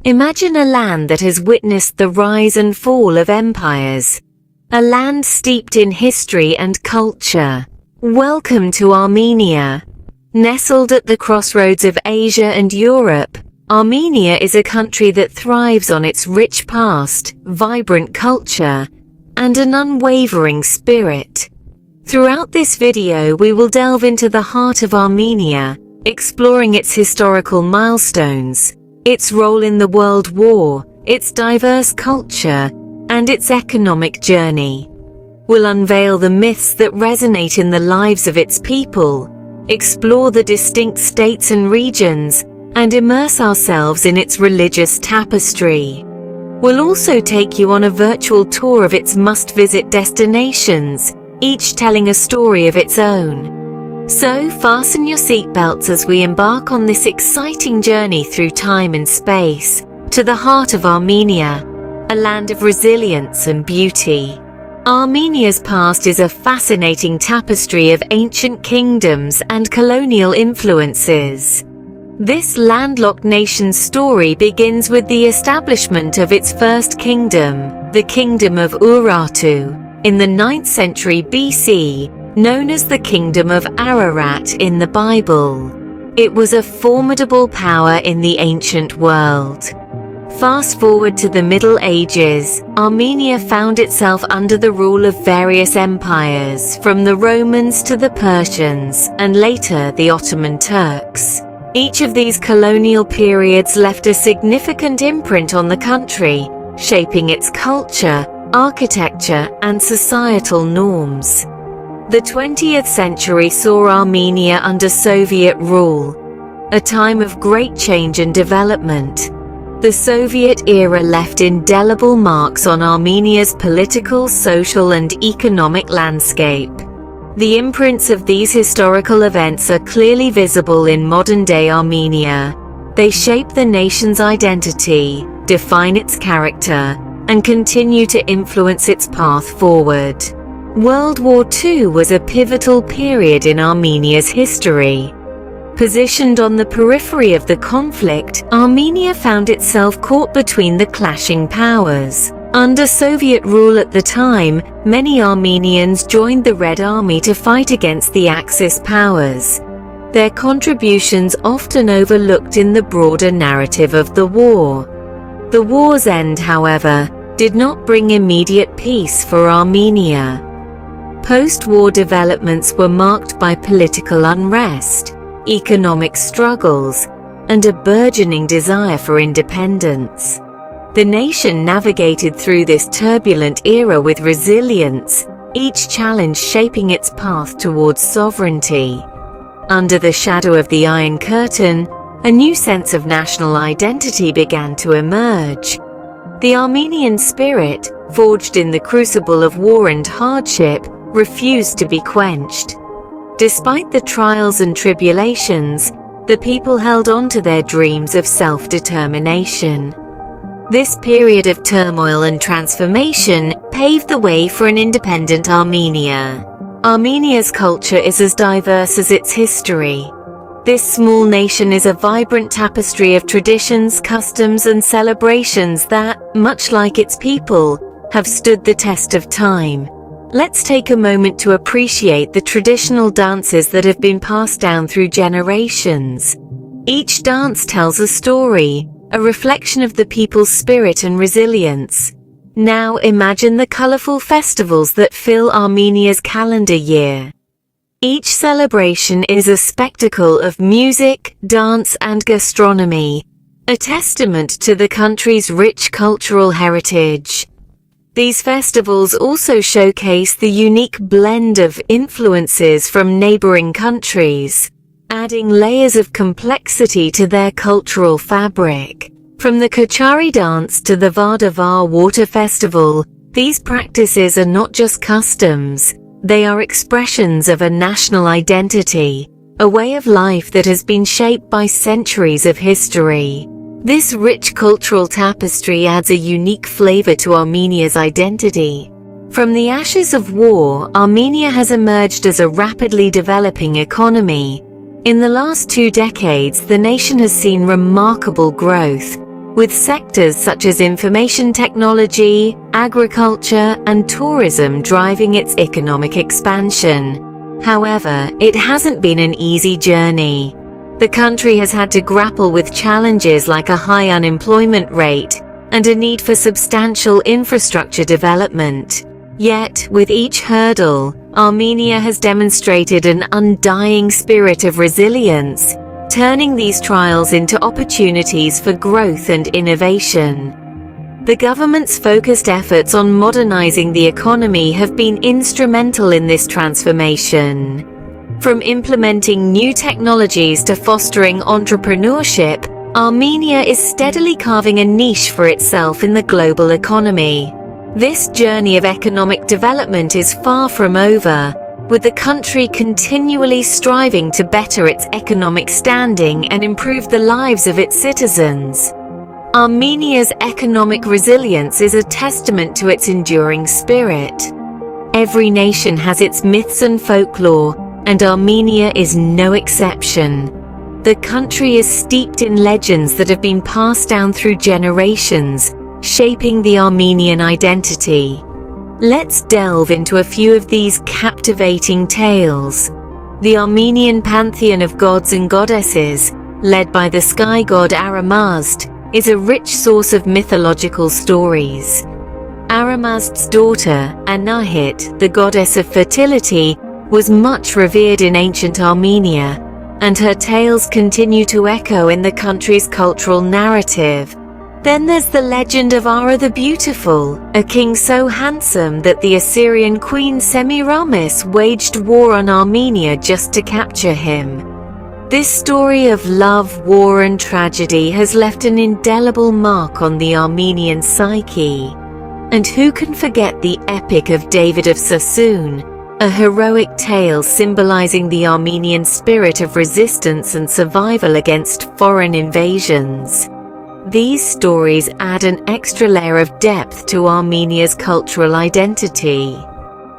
Imagine a land that has witnessed the rise and fall of empires. A land steeped in history and culture. Welcome to Armenia. Nestled at the crossroads of Asia and Europe, Armenia is a country that thrives on its rich past, vibrant culture, and an unwavering spirit. Throughout this video, we will delve into the heart of Armenia, exploring its historical milestones, its role in the World War, its diverse culture, and its economic journey. We'll unveil the myths that resonate in the lives of its people, explore the distinct states and regions, and immerse ourselves in its religious tapestry. We'll also take you on a virtual tour of its must-visit destinations, each telling a story of its own. So fasten your seatbelts as we embark on this exciting journey through time and space, to the heart of Armenia, a land of resilience and beauty. Armenia's past is a fascinating tapestry of ancient kingdoms and colonial influences. This landlocked nation's story begins with the establishment of its first kingdom, the Kingdom of Urartu, in the 9th century BC, known as the Kingdom of Ararat in the Bible. It was a formidable power in the ancient world. Fast forward to the Middle Ages, Armenia found itself under the rule of various empires, from the Romans to the Persians, and later the Ottoman Turks. Each of these colonial periods left a significant imprint on the country, shaping its culture, architecture, and societal norms. The 20th century saw Armenia under Soviet rule, a time of great change and development. The Soviet era left indelible marks on Armenia's political, social, and economic landscape. The imprints of these historical events are clearly visible in modern-day Armenia. They shape the nation's identity, define its character, and continue to influence its path forward. World War II was a pivotal period in Armenia's history. Positioned on the periphery of the conflict, Armenia found itself caught between the clashing powers. Under Soviet rule at the time, many Armenians joined the Red Army to fight against the Axis powers. Their contributions often overlooked in the broader narrative of the war. The war's end, however, did not bring immediate peace for Armenia. Post-war developments were marked by political unrest, economic struggles, and a burgeoning desire for independence. The nation navigated through this turbulent era with resilience, each challenge shaping its path towards sovereignty. Under the shadow of the Iron Curtain, a new sense of national identity began to emerge. The Armenian spirit, forged in the crucible of war and hardship, refused to be quenched. Despite the trials and tribulations, the people held on to their dreams of self-determination. This period of turmoil and transformation paved the way for an independent Armenia. Armenia's culture is as diverse as its history. This small nation is a vibrant tapestry of traditions, customs, and celebrations that, much like its people, have stood the test of time. Let's take a moment to appreciate the traditional dances that have been passed down through generations. Each dance tells a story, a reflection of the people's spirit and resilience. Now imagine the colorful festivals that fill Armenia's calendar year. Each celebration is a spectacle of music, dance, and gastronomy, a testament to the country's rich cultural heritage. These festivals also showcase the unique blend of influences from neighboring countries, adding layers of complexity to their cultural fabric. From the Kochari dance to the Vardavar water festival, these practices are not just customs, they are expressions of a national identity, a way of life that has been shaped by centuries of history. This rich cultural tapestry adds a unique flavor to Armenia's identity. From the ashes of war, Armenia has emerged as a rapidly developing economy. In the last 2 decades, the nation has seen remarkable growth, with sectors such as information technology, agriculture, and tourism driving its economic expansion. However, it hasn't been an easy journey. The country has had to grapple with challenges like a high unemployment rate and a need for substantial infrastructure development. Yet, with each hurdle, Armenia has demonstrated an undying spirit of resilience, turning these trials into opportunities for growth and innovation. The government's focused efforts on modernizing the economy have been instrumental in this transformation. From implementing new technologies to fostering entrepreneurship, Armenia is steadily carving a niche for itself in the global economy. This journey of economic development is far from over, with the country continually striving to better its economic standing and improve the lives of its citizens. Armenia's economic resilience is a testament to its enduring spirit. Every nation has its myths and folklore, and Armenia is no exception. The country is steeped in legends that have been passed down through generations, shaping the Armenian identity. Let's delve into a few of these captivating tales. The Armenian pantheon of gods and goddesses, led by the sky god Aramazd, is a rich source of mythological stories. Aramazd's daughter, Anahit, the goddess of fertility, was much revered in ancient Armenia, and her tales continue to echo in the country's cultural narrative. Then there's the legend of Ara the Beautiful, a king so handsome that the Assyrian queen Semiramis waged war on Armenia just to capture him. This story of love, war, and tragedy has left an indelible mark on the Armenian psyche. And who can forget the epic of David of Sassoon, a heroic tale symbolizing the Armenian spirit of resistance and survival against foreign invasions. These stories add an extra layer of depth to Armenia's cultural identity.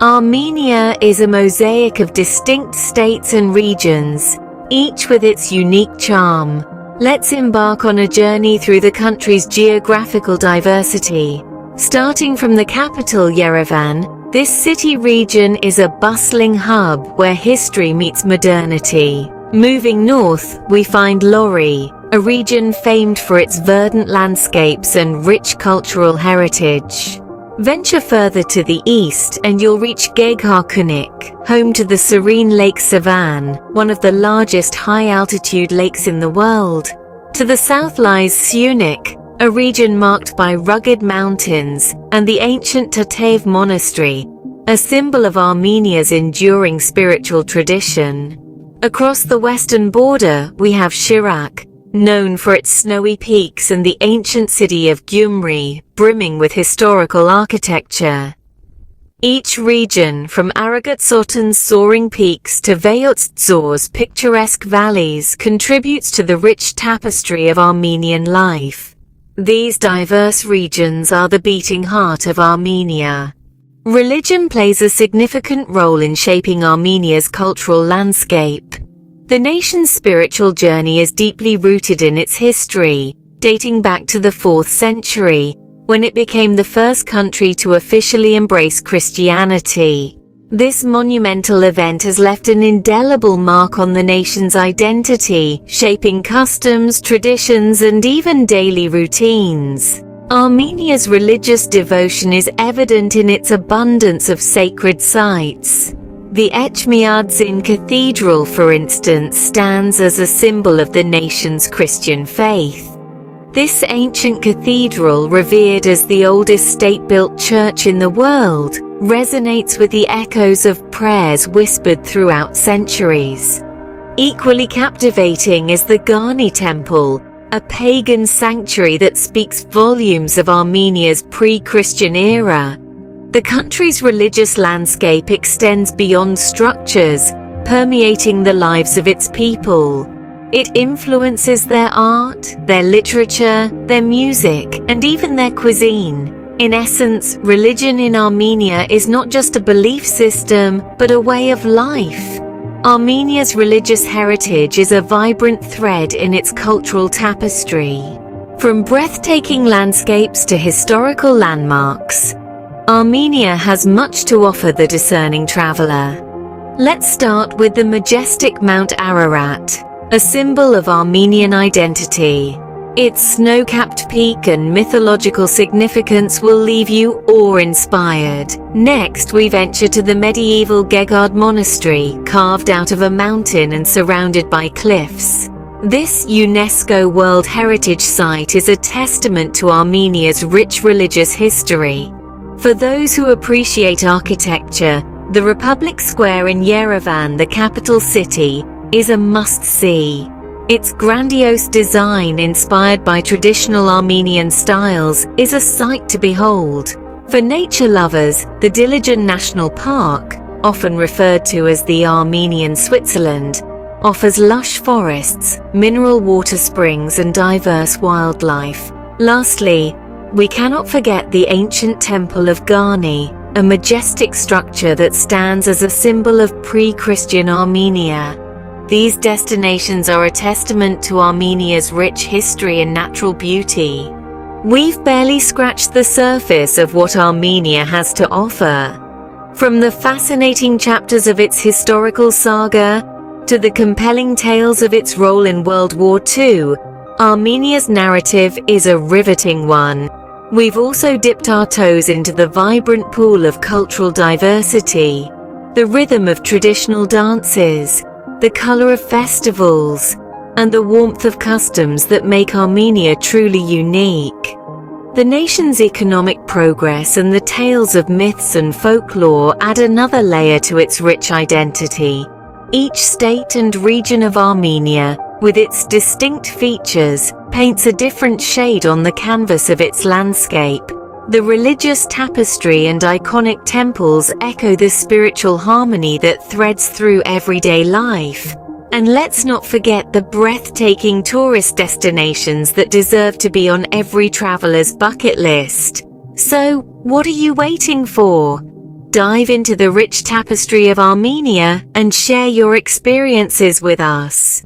Armenia is a mosaic of distinct states and regions, each with its unique charm. Let's embark on a journey through the country's geographical diversity. Starting from the capital, Yerevan, this city region is a bustling hub where history meets modernity. Moving north, we find Lori, a region famed for its verdant landscapes and rich cultural heritage. Venture further to the east and you'll reach Gegharkunik, home to the serene Lake Sevan, one of the largest high-altitude lakes in the world. To the south lies Syunik, a region marked by rugged mountains, and the ancient Tatev Monastery, a symbol of Armenia's enduring spiritual tradition. Across the western border, we have Shirak, known for its snowy peaks, and the ancient city of Gyumri, brimming with historical architecture. Each region, from Aragatsotan's soaring peaks to Vayotzor's picturesque valleys, contributes to the rich tapestry of Armenian life. These diverse regions are the beating heart of Armenia. Religion plays a significant role in shaping Armenia's cultural landscape. The nation's spiritual journey is deeply rooted in its history, dating back to the 4th century, when it became the first country to officially embrace Christianity. This monumental event has left an indelible mark on the nation's identity, shaping customs, traditions, and even daily routines. Armenia's religious devotion is evident in its abundance of sacred sites. The Etchmiadzin Cathedral, for instance, stands as a symbol of the nation's Christian faith. This ancient cathedral, revered as the oldest state-built church in the world, resonates with the echoes of prayers whispered throughout centuries. Equally captivating is the Gani Temple, a pagan sanctuary that speaks volumes of Armenia's pre-Christian era. The country's religious landscape extends beyond structures, permeating the lives of its people. It influences their art, their literature, their music, and even their cuisine. In essence, religion in Armenia is not just a belief system, but a way of life. Armenia's religious heritage is a vibrant thread in its cultural tapestry. From breathtaking landscapes to historical landmarks, Armenia has much to offer the discerning traveler. Let's start with the majestic Mount Ararat, a symbol of Armenian identity. Its snow-capped peak and mythological significance will leave you awe-inspired. Next, we venture to the medieval Gegard Monastery, carved out of a mountain and surrounded by cliffs. This UNESCO World Heritage Site is a testament to Armenia's rich religious history. For those who appreciate architecture, the Republic Square in Yerevan, the capital city, is a must-see. Its grandiose design, inspired by traditional Armenian styles, is a sight to behold. For nature lovers, the Dilijan National Park, often referred to as the Armenian Switzerland, offers lush forests, mineral water springs, and diverse wildlife. Lastly, we cannot forget the ancient Temple of Gani, a majestic structure that stands as a symbol of pre-Christian Armenia. These destinations are a testament to Armenia's rich history and natural beauty. We've barely scratched the surface of what Armenia has to offer. From the fascinating chapters of its historical saga to the compelling tales of its role in World War II, Armenia's narrative is a riveting one. We've also dipped our toes into the vibrant pool of cultural diversity, the rhythm of traditional dances, the color of festivals, and the warmth of customs that make Armenia truly unique. The nation's economic progress and the tales of myths and folklore add another layer to its rich identity. Each state and region of Armenia, with its distinct features, paints a different shade on the canvas of its landscape. The religious tapestry and iconic temples echo the spiritual harmony that threads through everyday life. And let's not forget the breathtaking tourist destinations that deserve to be on every traveler's bucket list. So, what are you waiting for? Dive into the rich tapestry of Armenia and share your experiences with us.